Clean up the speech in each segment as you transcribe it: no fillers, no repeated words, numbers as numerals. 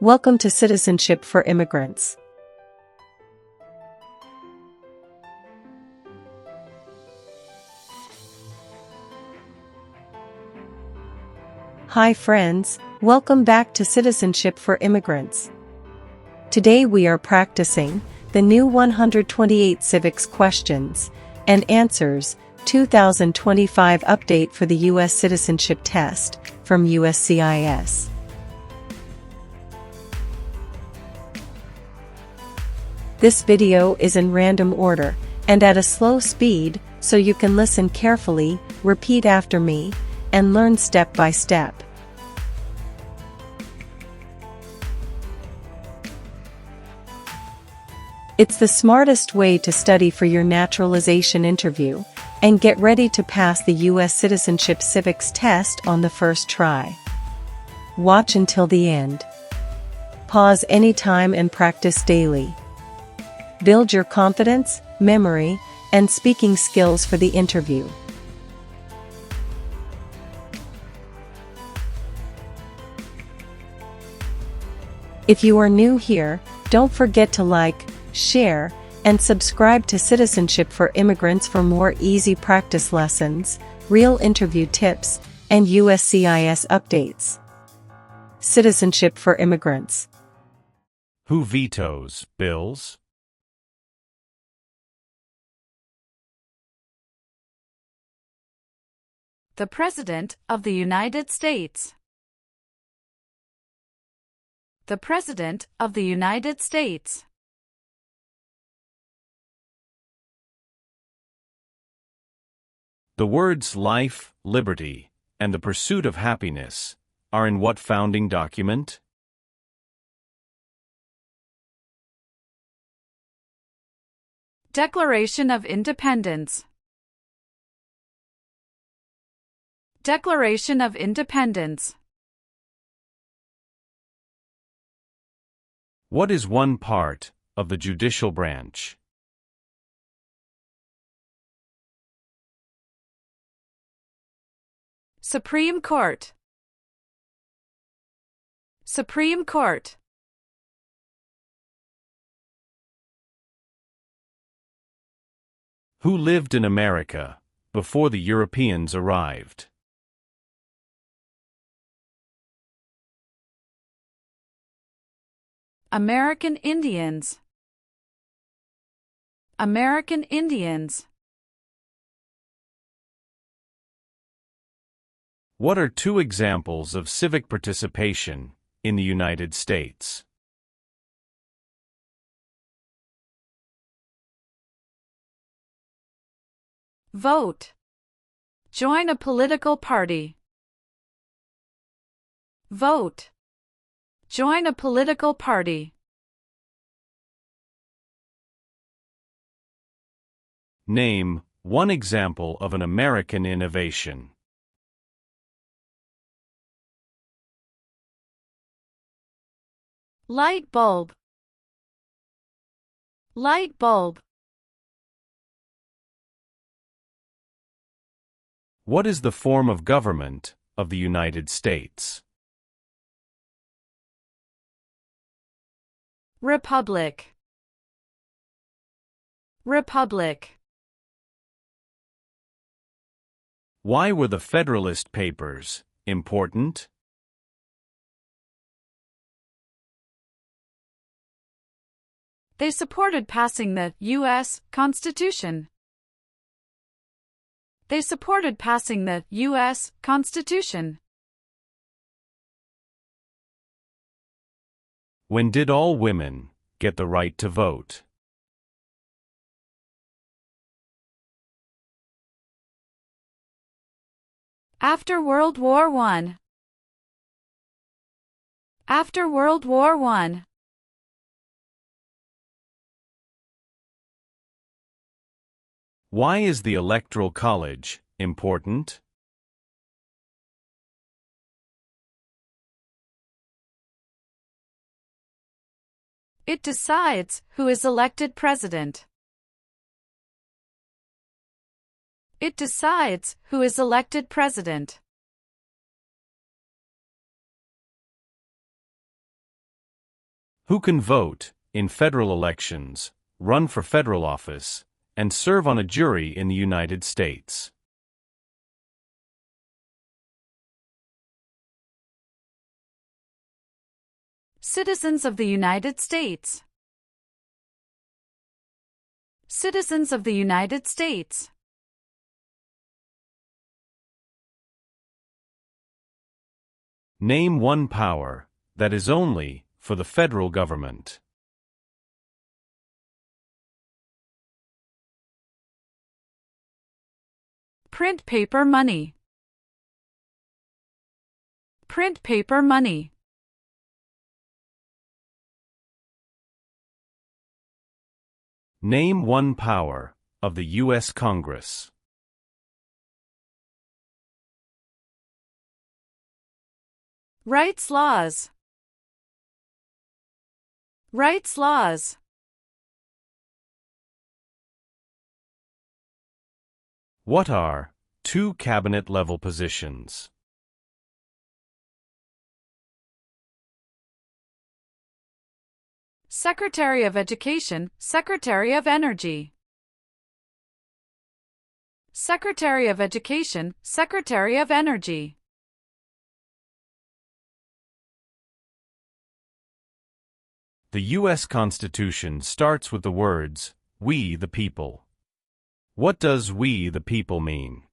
Welcome to Citizenship for Immigrants. Hi friends, welcome back to Citizenship for Immigrants. Today we are practicing the new 128 Civics questions and answers 2025 update for the U.S. Citizenship test from USCIS. This video is in random order and at a slow speed, so you can listen carefully, repeat after me, and learn step by step. It's the smartest way to study for your naturalization interview and get ready to pass the U.S. Citizenship Civics test on the first try. Watch until the end. Pause anytime and practice daily. Build your confidence, memory, and speaking skills for the interview. If you are new here, don't forget to like, share, and subscribe to Citizenship for Immigrants for more easy practice lessons, real interview tips, and USCIS updates. Citizenship for Immigrants. Who vetoes bills? The President of the United States. The President of the United States. The words life, liberty, and the pursuit of happiness are in what founding document? Declaration of Independence. Declaration of Independence. What is one part of the judicial branch? Supreme Court. Supreme Court. Who lived in America before the Europeans arrived? American Indians. American Indians. What are two examples of civic participation in the United States? Vote. Join a political party. Vote. Join a political party. Name one example of an American innovation. Light bulb. Light bulb. What is the form of government of the United States? Republic. Republic. Why were the Federalist Papers important? They supported passing the U.S. Constitution. They supported passing the U.S. Constitution. When did all women get the right to vote? After World War I. After World War I. Why is the Electoral College important? It decides who is elected president. It decides who is elected president. Who can vote in federal elections, run for federal office, and serve on a jury in the United States? Citizens of the United States. Citizens of the United States. Name one power that is only for the federal government. Print paper money. Print paper money. Name one power of the U.S. Congress. Rights laws. Rights laws. What are two cabinet-level positions? Secretary of Education, Secretary of Energy. Secretary of Education, Secretary of Energy. The U.S. Constitution starts with the words, "We the people." What does "we the people" mean?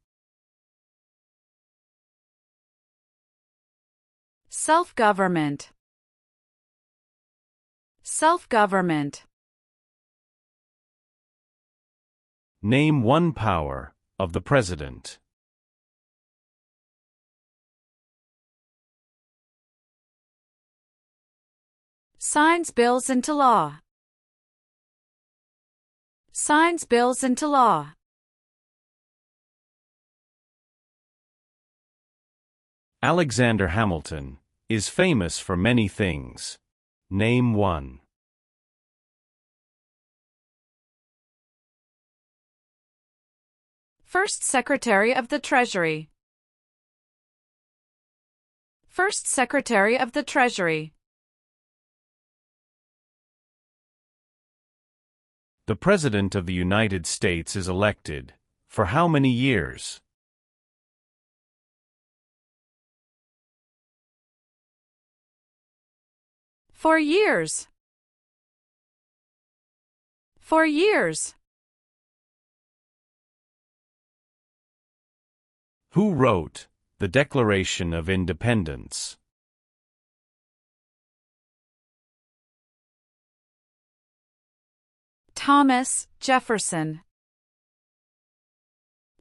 Self-government. Self-government. Name one power of the president. Signs bills into law. Signs bills into law. Alexander Hamilton is famous for many things. Name one. First Secretary of the Treasury. First Secretary of the Treasury. The President of the United States is elected for how many years? For years. For years. Who wrote the Declaration of Independence? Thomas Jefferson.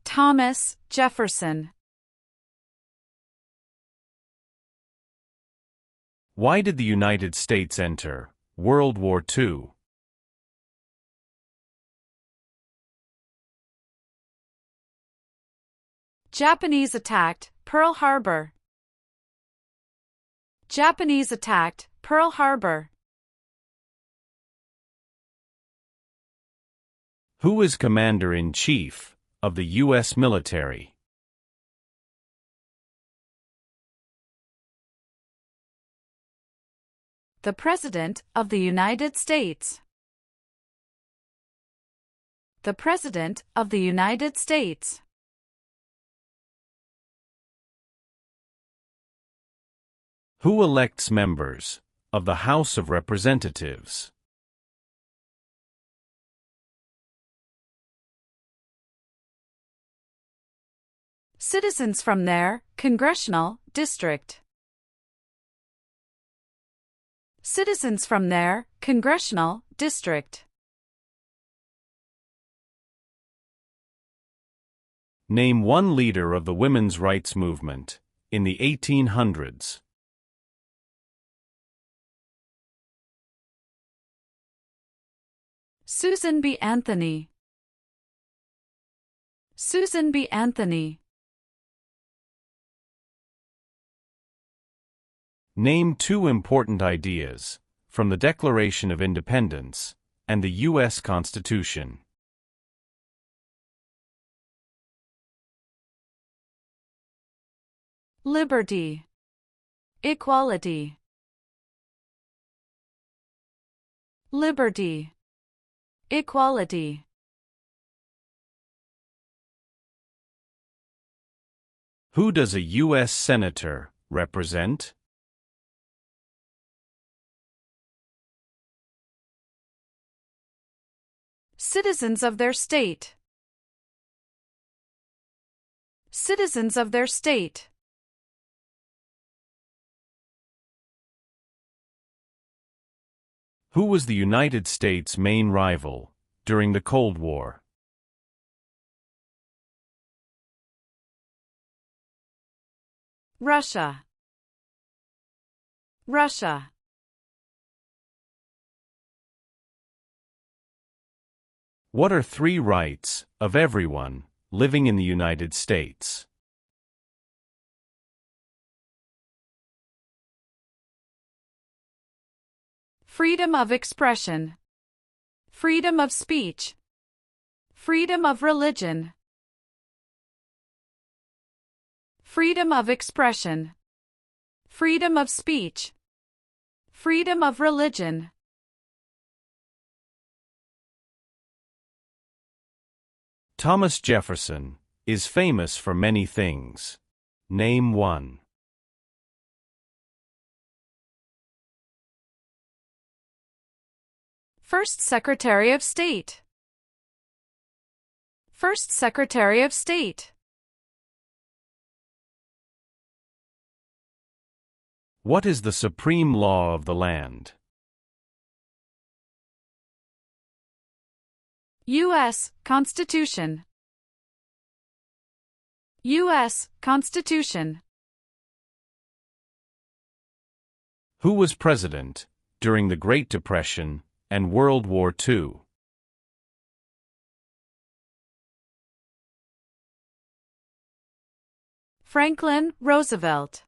Thomas Jefferson. Why did the United States enter World War II? Japanese attacked Pearl Harbor. Japanese attacked Pearl Harbor. Who is Commander-in-Chief of the U.S. military? The President of the United States. The President of the United States. Who elects members of the House of Representatives? Citizens from their congressional district. Citizens from their congressional district. Name one leader of the women's rights movement in the 1800s. Susan B. Anthony. Susan B. Anthony. Name two important ideas from the Declaration of Independence and the U.S. Constitution. Liberty. Equality. liberty, equality. Who does a U.S. Senator represent? Citizens of their state. Citizens of their state. Who was the United States' main rival during the Cold War? Russia. Russia. What are 3 rights of everyone living in the United States? Freedom of expression. Freedom of speech. Freedom of religion. Freedom of expression. Freedom of speech. Freedom of religion. Thomas Jefferson is famous for many things. Name one. First Secretary of State. First Secretary of State. What is the supreme law of the land? U.S. Constitution. U.S. Constitution. Who was president during the Great Depression and World War II? Franklin Roosevelt.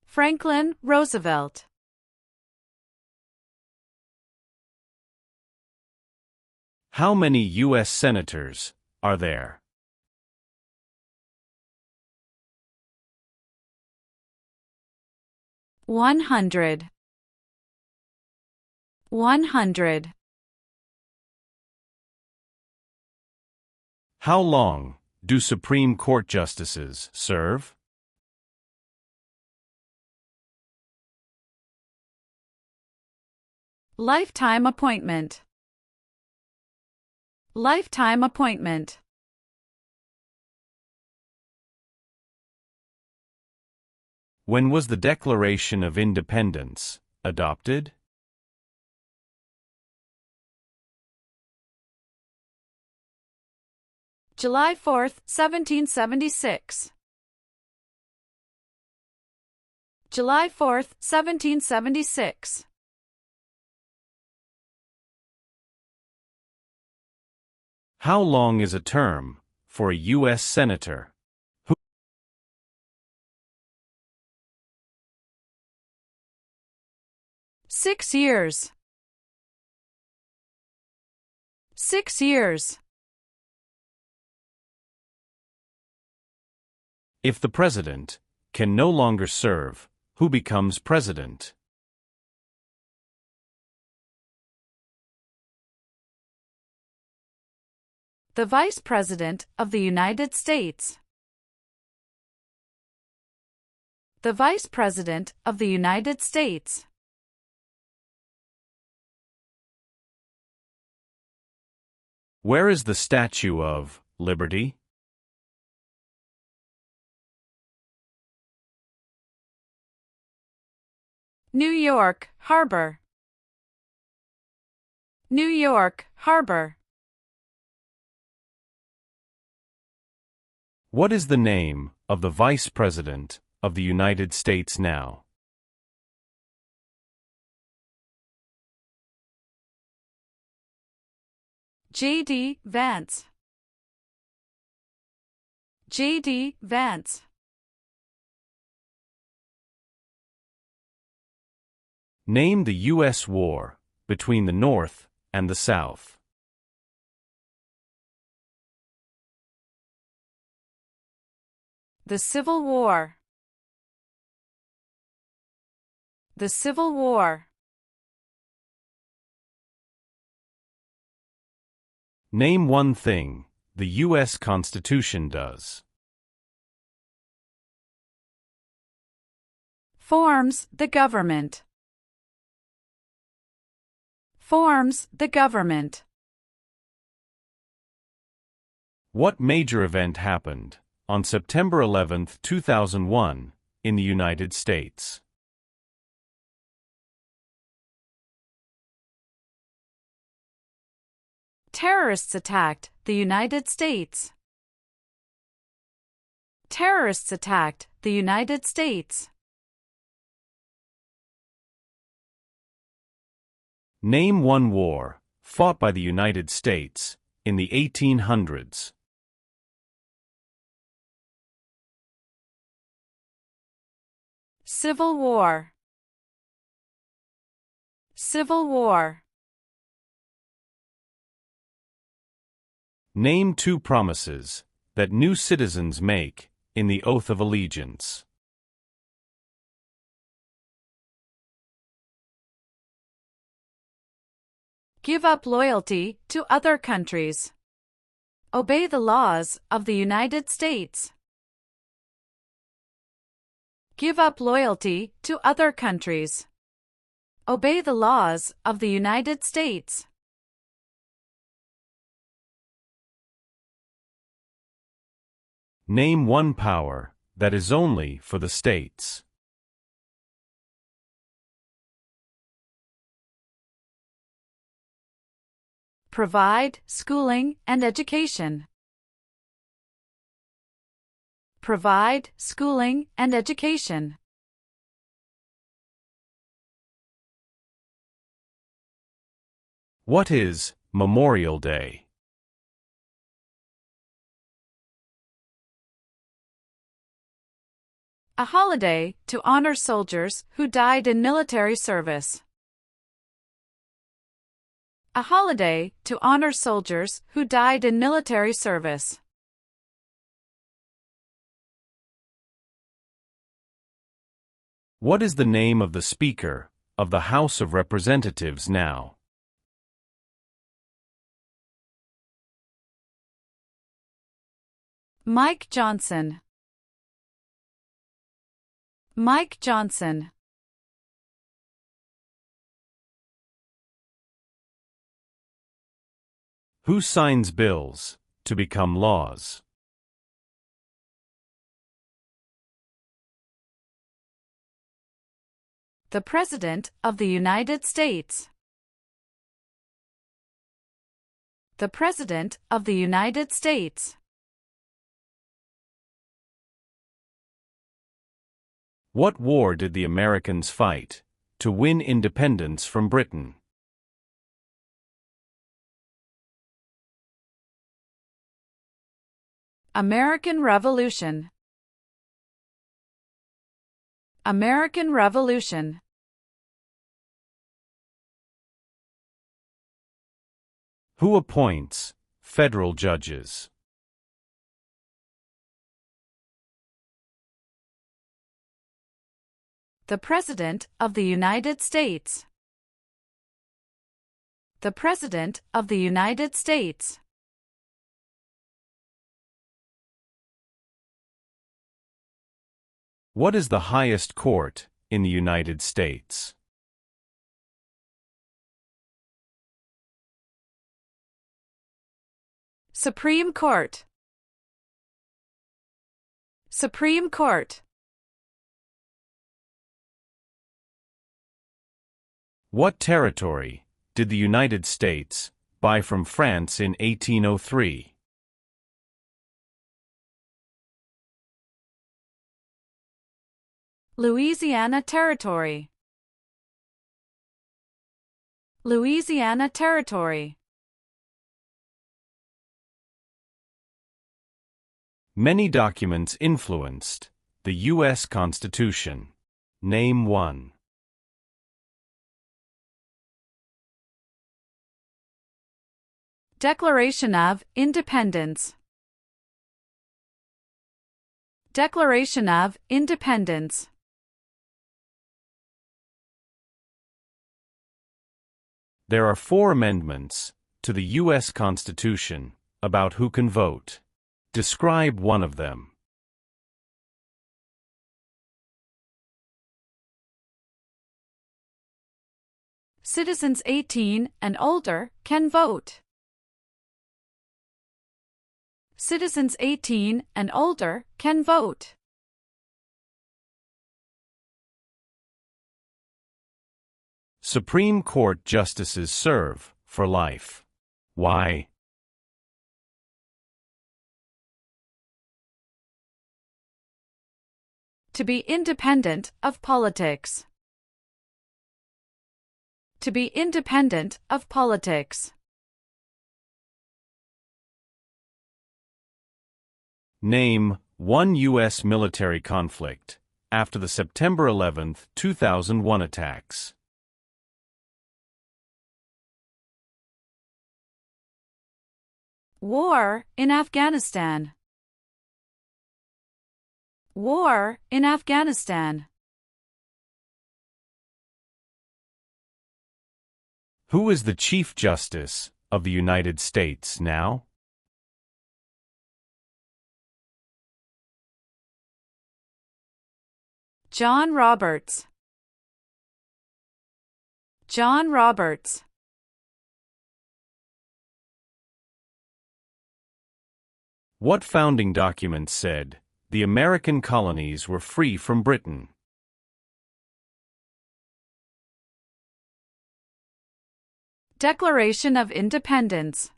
Franklin Roosevelt. How many U.S. senators are there? One hundred. 100. How long do Supreme Court justices serve? Lifetime appointment. Lifetime appointment. When was the Declaration of Independence adopted? July 4, 1776. July 4, 1776. How long is a term for a U.S. Senator? 6 years. 6 years. If the president can no longer serve, who becomes president? The Vice President of the United States. The Vice President of the United States. Where is the Statue of Liberty? New York Harbor. New York Harbor. What is the name of the Vice President of the United States now? J.D. Vance. J.D. Vance. Name the U.S. war between the North and the South. The Civil War. The Civil War. Name one thing the U.S. Constitution does. Forms the government. Forms the government. What major event happened on September 11, 2001, in the United States? Terrorists attacked the United States. Terrorists attacked the United States. Name one war fought by the United States in the 1800s. Civil War. Civil War. Name two promises that new citizens make in the Oath of Allegiance. Give up loyalty to other countries. Obey the laws of the United States. Give up loyalty to other countries. Obey the laws of the United States. Name one power that is only for the states. Provide schooling and education. Provide schooling and education. What is Memorial Day? A holiday to honor soldiers who died in military service. A holiday to honor soldiers who died in military service. What is the name of the Speaker of the House of Representatives now? Mike Johnson. Mike Johnson. Who signs bills to become laws? The President of the United States. The President of the United States. What war did the Americans fight to win independence from Britain? American Revolution. American Revolution. Who appoints federal judges? The President of the United States. The President of the United States. What is the highest court in the United States? Supreme Court. Supreme Court. What territory did the United States buy from France in 1803? Louisiana Territory. Louisiana Territory. Many documents influenced the U.S. Constitution. Name one. Declaration of Independence. Declaration of Independence. There are 4 amendments to the U.S. Constitution, about who can vote. Describe one of them. Citizens 18 and older can vote. Citizens 18 and older can vote. Supreme Court justices serve for life. Why? To be independent of politics. To be independent of politics. Name one U.S. military conflict after the September 11, 2001 attacks. War in Afghanistan. War in Afghanistan. Who is the Chief Justice of the United States now? John Roberts. John Roberts. What founding document said the American colonies were free from Britain? Declaration of Independence.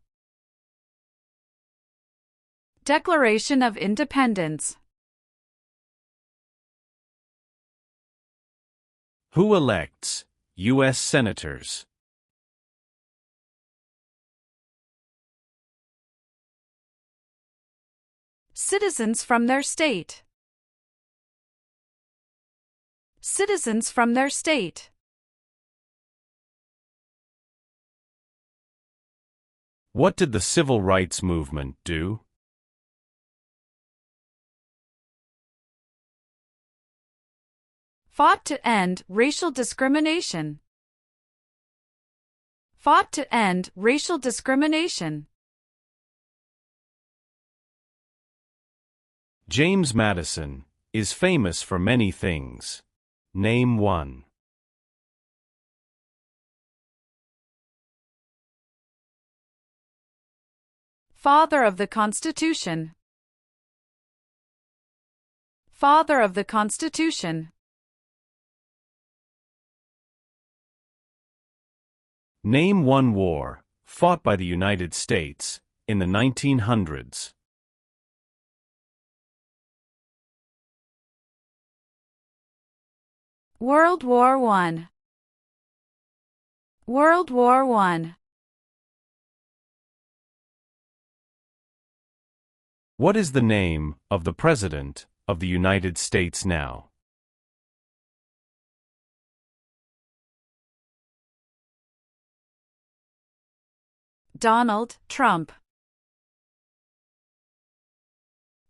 Declaration of Independence. Who elects U.S. senators? Citizens from their state. Citizens from their state. What did the Civil Rights Movement do? Fought to end racial discrimination. Fought to end racial discrimination. James Madison is famous for many things. Name one. Father of the Constitution. Father of the Constitution. Name one war fought by the United States in the 1900s. World War I. World War I. What is the name of the President of the United States now? Donald Trump.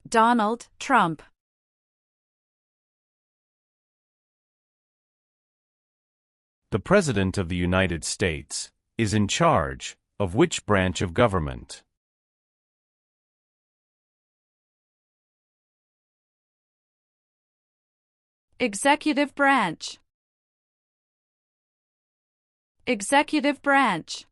Donald Trump. The President of the United States is in charge of which branch of government? Executive branch. Executive branch.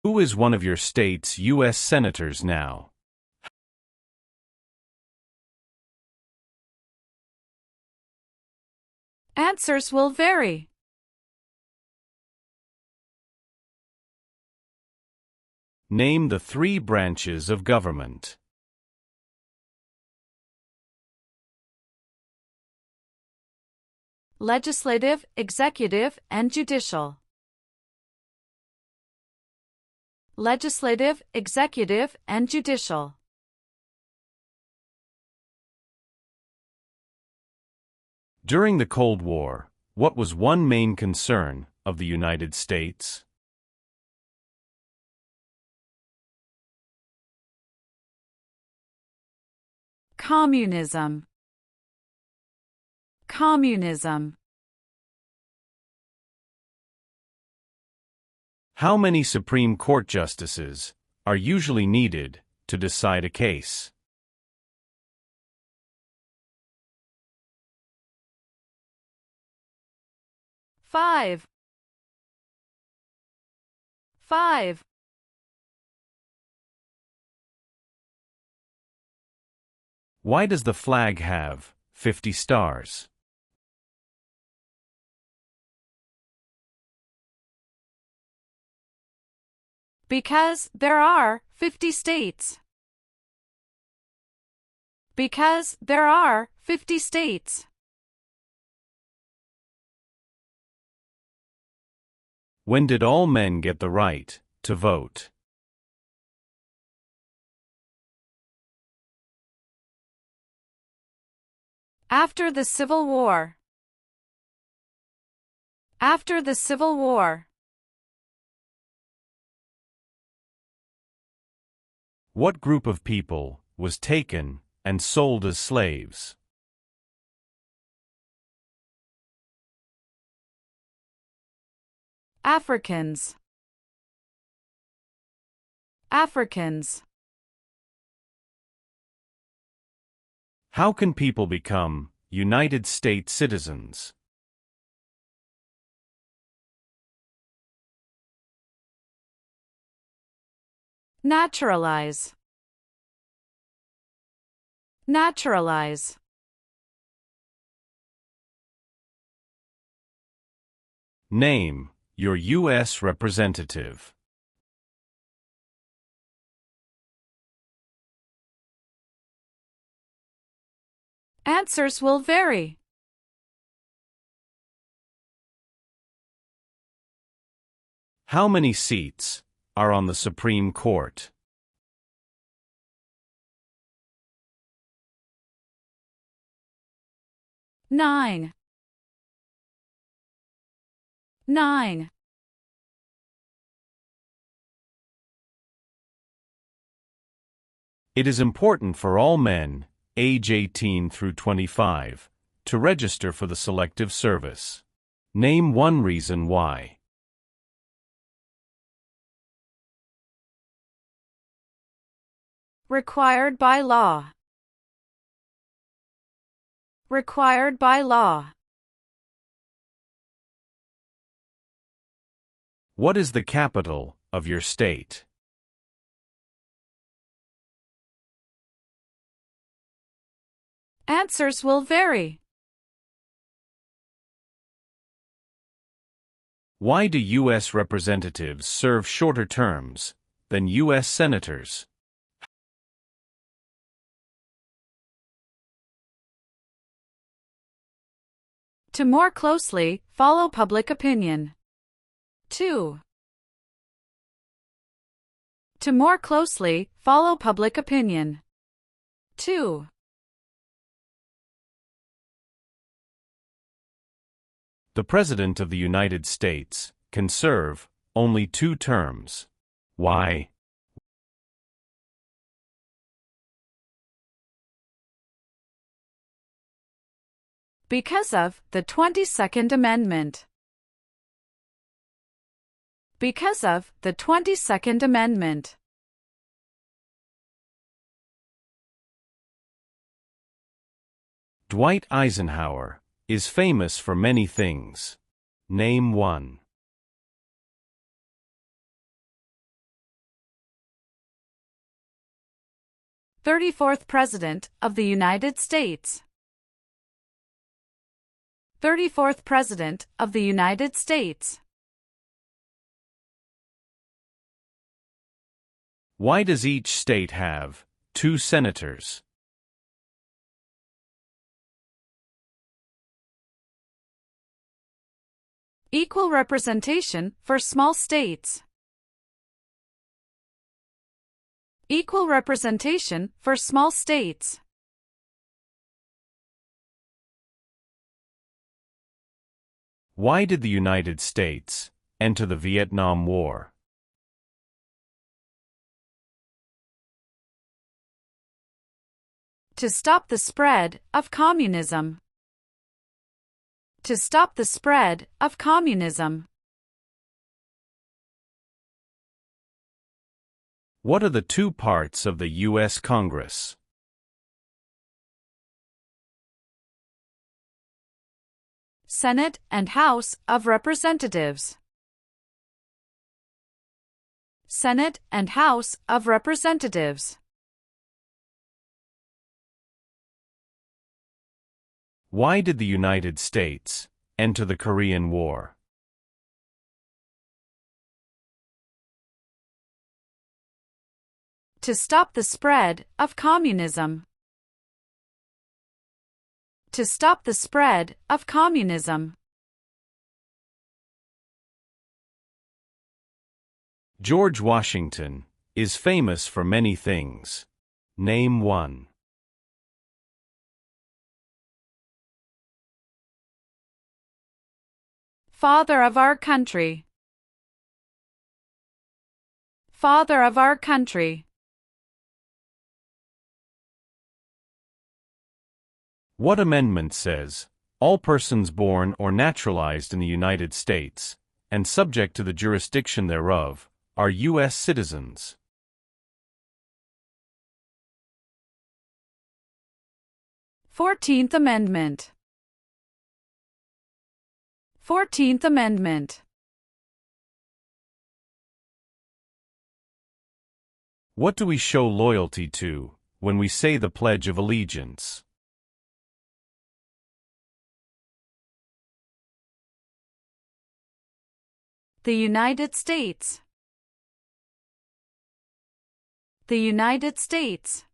Who is one of your state's U.S. senators now? Answers will vary. Name the three branches of government. Legislative, executive, and judicial. Legislative, executive, and judicial. During the Cold War, what was one main concern of the United States? Communism. Communism. How many Supreme Court justices are usually needed to decide a case? Five. Why does the flag have 50 stars? Because there are 50 states. Because there are 50 states. When did all men get the right to vote? After the Civil War. After the Civil War. What group of people was taken and sold as slaves? Africans. Africans. How can people become United States citizens? Naturalize. Naturalize. Name your U.S. representative. Answers will vary. How many seats are on the Supreme Court? Nine. It is important for all men, age 18 through 25, to register for the Selective Service. Name one reason why. Required by law. Required by law. What is the capital of your state? Answers will vary. Why do U.S. representatives serve shorter terms than U.S. senators? To more closely follow public opinion. 2. To more closely follow public opinion. 2. The President of the United States can serve only 2 terms. Why? Because of the 22nd Amendment. Because of the 22nd Amendment. Dwight Eisenhower is famous for many things. Name one. – 34th President of the United States. 34th President of the United States. Why does each state have 2 senators? Equal representation for small states. Equal representation for small states. Why did the United States enter the Vietnam War? To stop the spread of communism. To stop the spread of communism. What are the two parts of the U.S. Congress? Senate and House of Representatives. Senate and House of Representatives. Why did the United States enter the Korean War? To stop the spread of communism. To stop the spread of communism. George Washington is famous for many things. Name one. Father of our country. Father of our country. What amendment says, all persons born or naturalized in the United States, and subject to the jurisdiction thereof, are U.S. citizens? Fourteenth Amendment. 14th Amendment. What do we show loyalty to when we say the Pledge of Allegiance? The United States. The United States.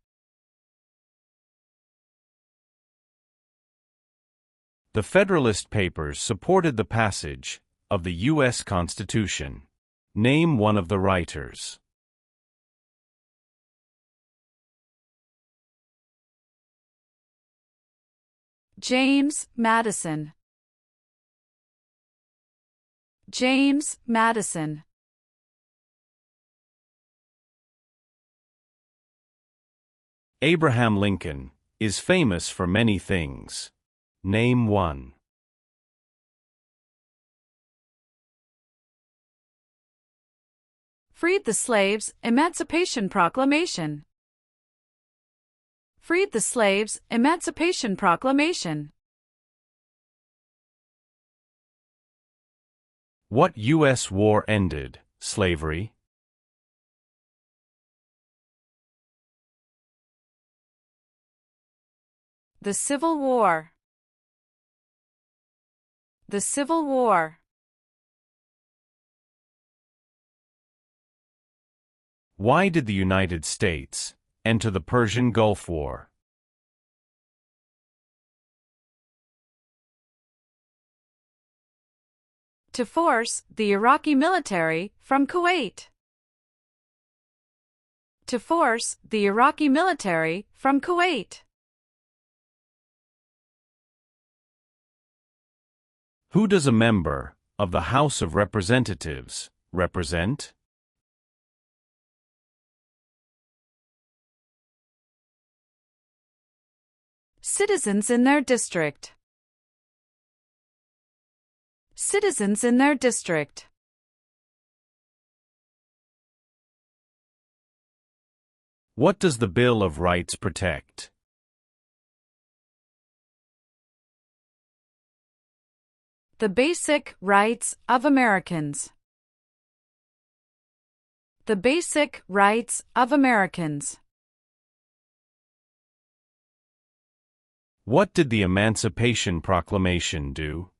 The Federalist Papers supported the passage of the U.S. Constitution. Name one of the writers. James Madison. James Madison. Abraham Lincoln is famous for many things. Name one. Freed the slaves, Emancipation Proclamation. Freed the slaves, Emancipation Proclamation. What U.S. war ended slavery? The Civil War. The Civil War. Why did the United States enter the Persian Gulf War? To force the Iraqi military from Kuwait. To force the Iraqi military from Kuwait. Who does a member of the House of Representatives represent? Citizens in their district. Citizens in their district. What does the Bill of Rights protect? The basic rights of Americans. The basic rights of Americans. What did the Emancipation Proclamation do?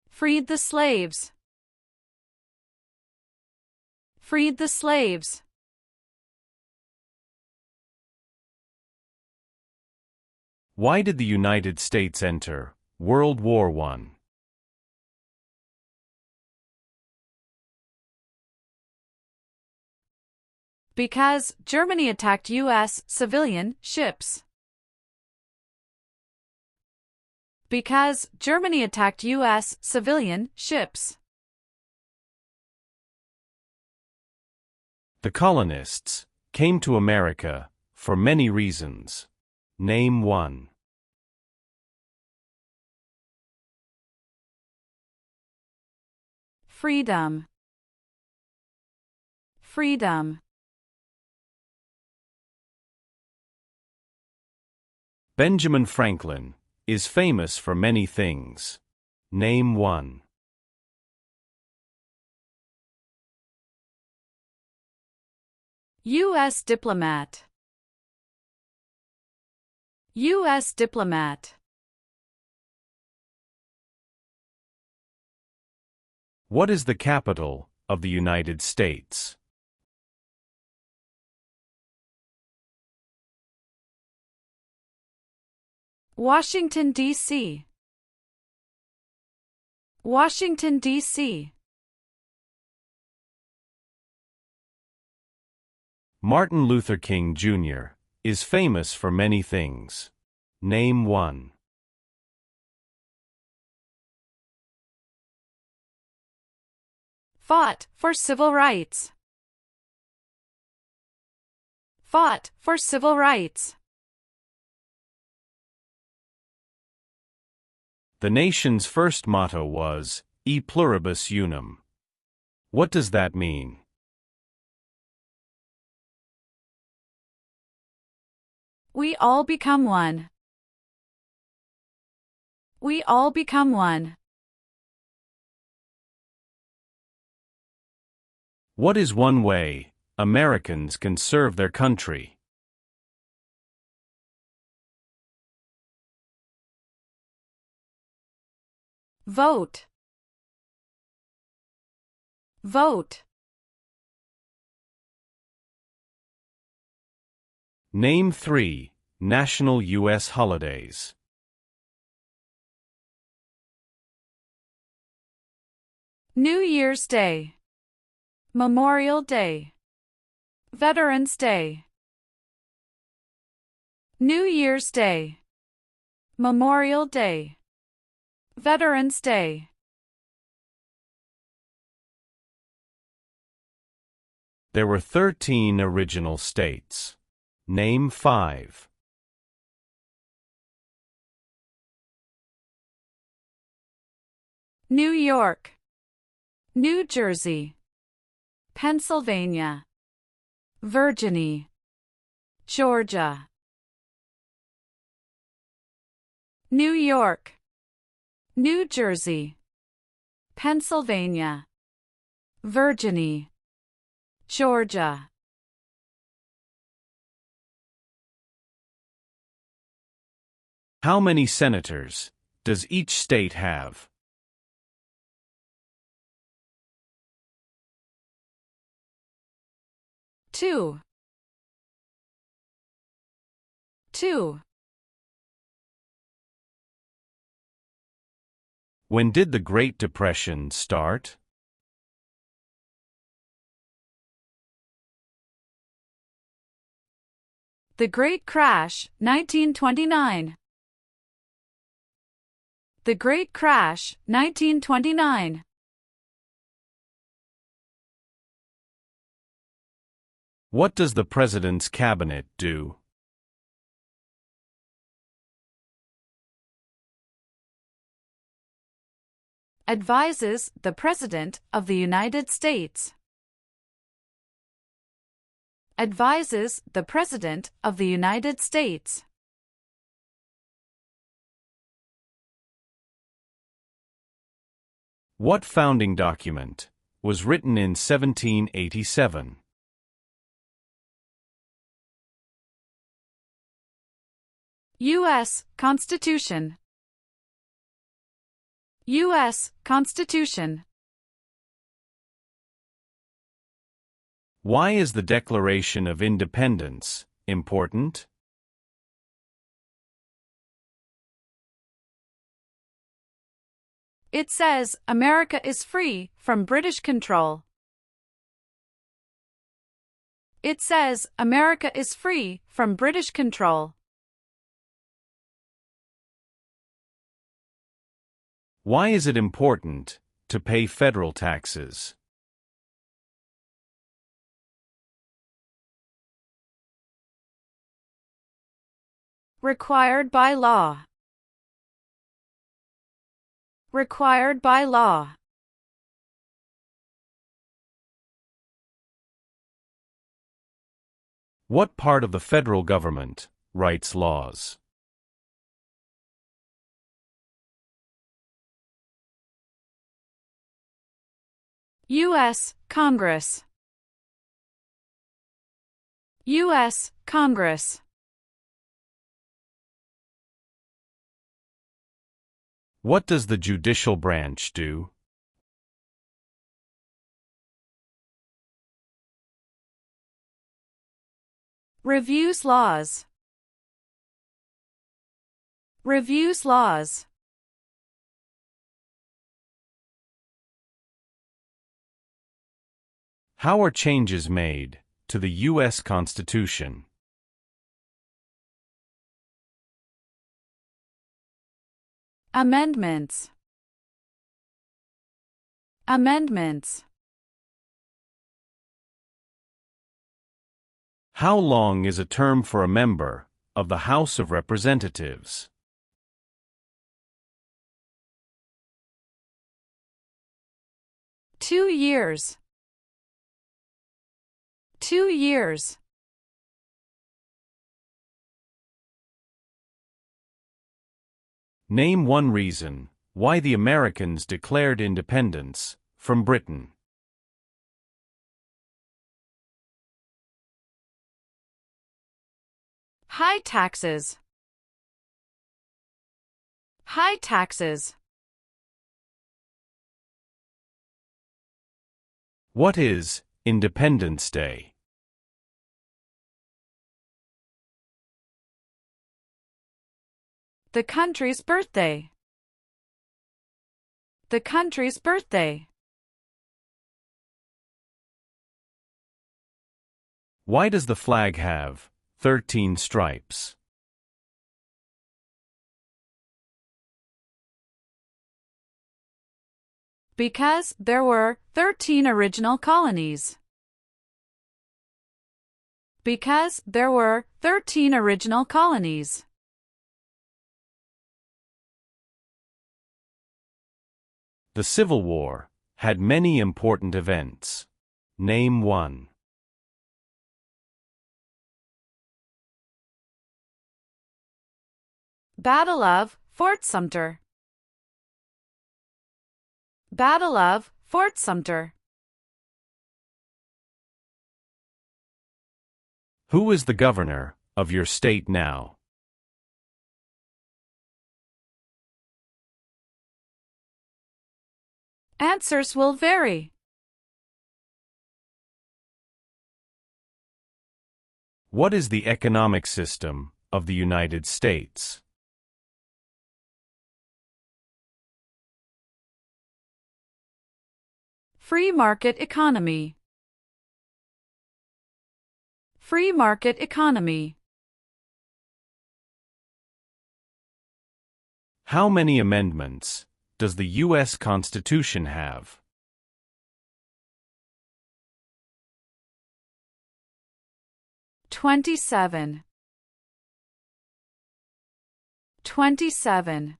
Freed the slaves. Freed the slaves. Why did the United States enter World War I? Because Germany attacked U.S. civilian ships. Because Germany attacked U.S. civilian ships. The colonists came to America for many reasons. Name one. freedom, freedom. Benjamin Franklin is famous for many things. Name one. U.S. diplomat, U.S. diplomat. What is the capital of the United States? Washington, D.C., Washington, D.C. Martin Luther King Jr. is famous for many things. Name one. Fought for civil rights, fought for civil rights. The nation's first motto was, E pluribus unum. What does that mean? We all become one. We all become one. What is one way Americans can serve their country? Vote, vote. Name three national U.S. holidays. New Year's Day, Memorial Day, Veterans Day. New Year's Day, Memorial Day, Veterans Day. There were 13 original states. Name five. New York, New Jersey, Pennsylvania, Virginia, Georgia. New York, New Jersey, Pennsylvania, Virginia, Georgia. How many senators does each state have? Two. When did the Great Depression start? The Great Crash, 1929. The Great Crash, 1929. What does the President's Cabinet do? Advises the President of the United States. Advises the President of the United States. What founding document was written in 1787? U.S. Constitution. U.S. Constitution. Why is the Declaration of Independence important? It says America is free from British control. It says America is free from British control. Why is it important to pay federal taxes? Required by law. Required by law. What part of the federal government writes laws? U.S. Congress. U.S. Congress. What does the judicial branch do? Reviews laws. Reviews laws. How are changes made to the U.S. Constitution? Amendments. Amendments. How long is a term for a member of the House of Representatives? Two years. 2 years. Name one reason why the Americans declared independence from Britain. High taxes. High taxes. What is Independence Day? The country's birthday. The country's birthday. Why does the flag have 13 stripes? Because there were 13 original colonies. Because there were 13 original colonies. The Civil War had many important events. Name one. Battle of Fort Sumter. Battle of Fort Sumter. Who is the governor of your state now? Answers will vary. What is the economic system of the United States? Free market economy. Free market economy. How many amendments does the U.S. Constitution have? "27. 27.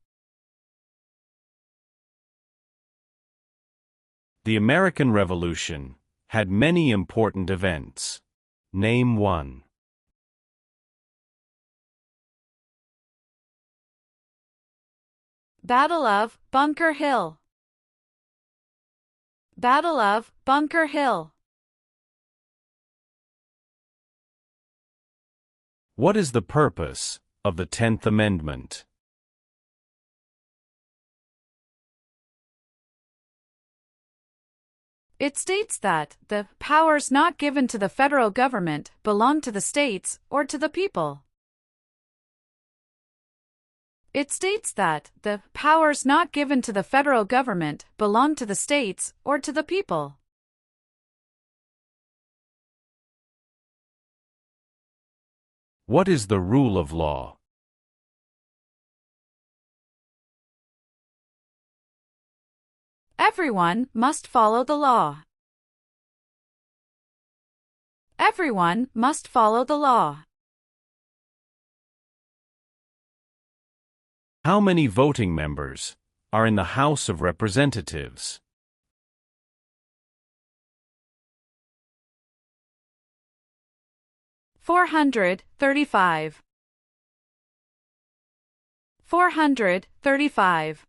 The American Revolution had many important events. Name one. Battle of Bunker Hill. Battle of Bunker Hill. What is the purpose of the 10th Amendment? It states that the powers not given to the federal government belong to the states or to the people. It states that the powers not given to the federal government belong to the states or to the people. What is the rule of law? Everyone must follow the law. Everyone must follow the law. How many voting members are in the House of Representatives? 435. 435.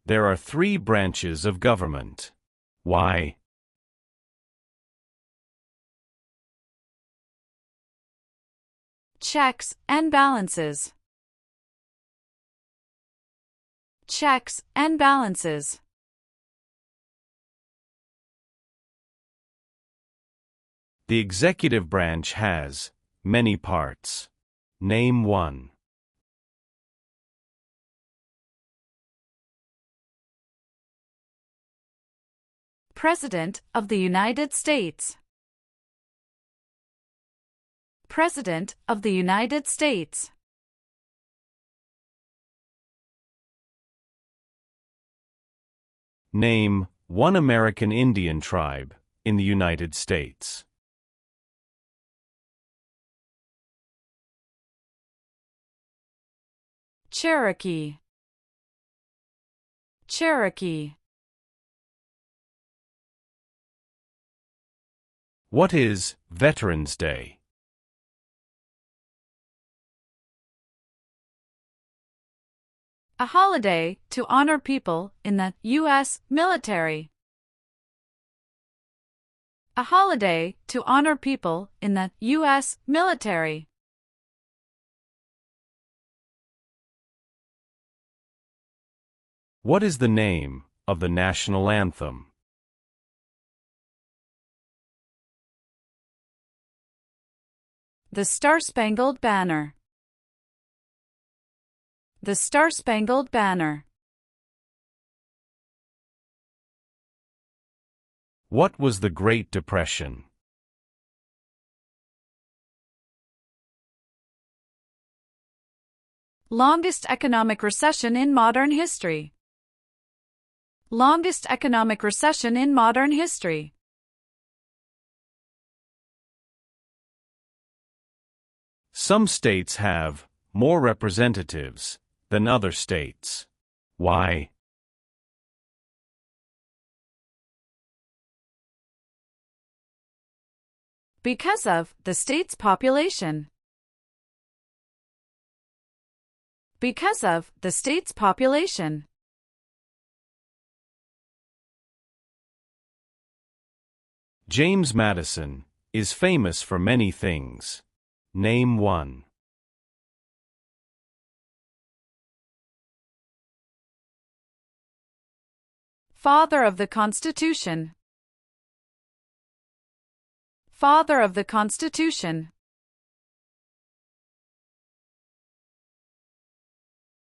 There are 3 branches of government. Why? Checks and balances. Checks and balances. The executive branch has many parts. Name one. President of the United States. President of the United States. Name one American Indian tribe in the United States. Cherokee. Cherokee. What is Veterans Day? A holiday to honor people in the U.S. military. A holiday to honor people in the U.S. military. What is the name of the national anthem? The Star-Spangled Banner. The Star-Spangled Banner. What was the Great Depression? Longest economic recession in modern history. Longest economic recession in modern history. Some states have more representatives than other states. Why? Because of the state's population. Because of the state's population. James Madison is famous for many things. Name one. Father of the Constitution. Father of the Constitution.